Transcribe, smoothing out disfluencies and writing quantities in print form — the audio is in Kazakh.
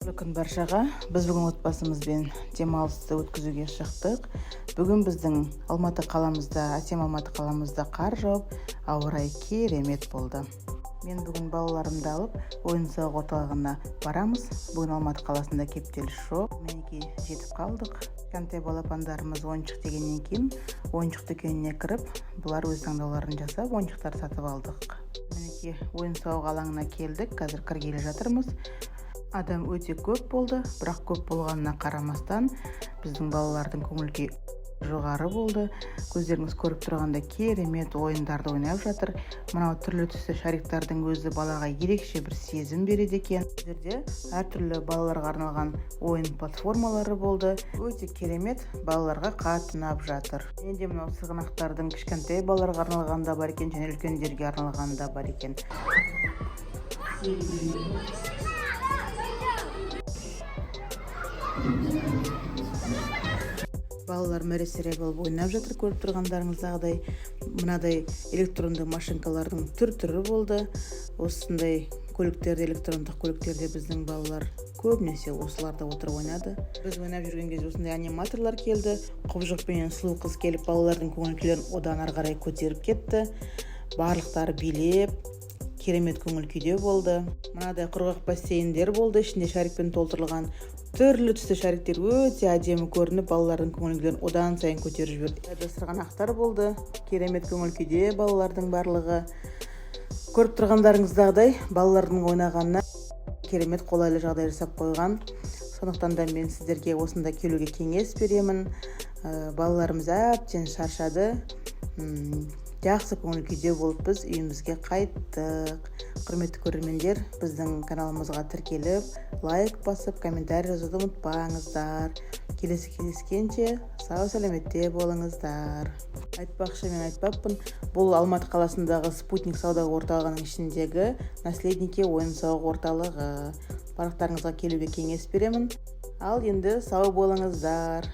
Күн баршаға, біз бүгін отбасымызбен демалысты өткізуге шықтық. Бүгін біздің Алматы қаламызда, әсем Алматы қаламызда қар жауып, ауа райы керемет болды. Мен бүгін балаларымды алып, ойын-сауық орталығына барамыз. Бүгін Алматы қаласында кептеліс жоқ. Мінекей жетіп қалдық. Кішкентай балапандарымыз ойыншық дегеннен кейін ойыншық дүкеніне кіріп, бұлар өз таңдауларын жасап, ойыншықтар сатып алдық. Мінекей ойын-сауық алаңына келдік. Қазір кіргелі жатырмыз. Адам өте көп болды, бірақ көп болғанына қарамастан біздің балалардың көңіл-күйі жоғары болды. Көздеріңіз көріп тұрғанда керемет ойындарды ойнап жатыр. Мынау түрлі түсті шариктардың өзі балаға ерекше бір сезім береді екен. Бұл жерде әртүрлі балаларға арналған ойын платформалары болды. Өте керемет, балаларға қатты ұнап жатыр. Менде мынау сырғанақтардың кішкентай балаларға арналған да бар екен, және үлкендерге арналған да бар екен. Балалар мәре-сәре болып ойнап жатыр, көріп тұрғандарыңыздағыдай. Мынадай электронды машинкалардың түр-түрі болды. Осындай көліктерде, электрондық көліктерде біздің балалар көбінесе осыларда отырып ойнады. Біз ойнап жүрген кезде осындай аниматорлар келді. Құбыжықпенен сұлу қыз келіп, балалардың көңіл-күйлерін одан ары қарай көтеріп кетті. Барлықтары билеп, керемет көңіл-күйде болды. Мынадай құрғақ бассейндер болды, ішінде шарикпен толтырылған. Түрлі түсті шариктер өте әдемі көрініп, балалардың көңіл-күйлерін одан сайын көтеріп жіберді. Сырғанақтар болды, керемет көңіл-күйде балалардың барлығы. Көріп тұрғандарыңыздағыдай, балалардың ойнағанына керемет қолайлы жағдай жасап қойған. Сондықтан да мен сіздерге осында келуге кеңес беремін. Балаларымыз әбден шаршады. Жақсы көңіл күйде болып біз үйімізге қайттық. Құрметті көрермендер, біздің каналымызға тіркеліп, лайк басып, комментарий жазуды ұмытпаңыздар. Келесі кездескенше сау сәлеметте болыңыздар. Айтпақшы, мен айтпаппын, бұл Алматы қаласындағы Спутник сауда орталығының ішіндегі Наследники ойын-сауық орталығы. Барлықтарыңызға келуге кеңес беремін. Ал енді сау болыңыздар.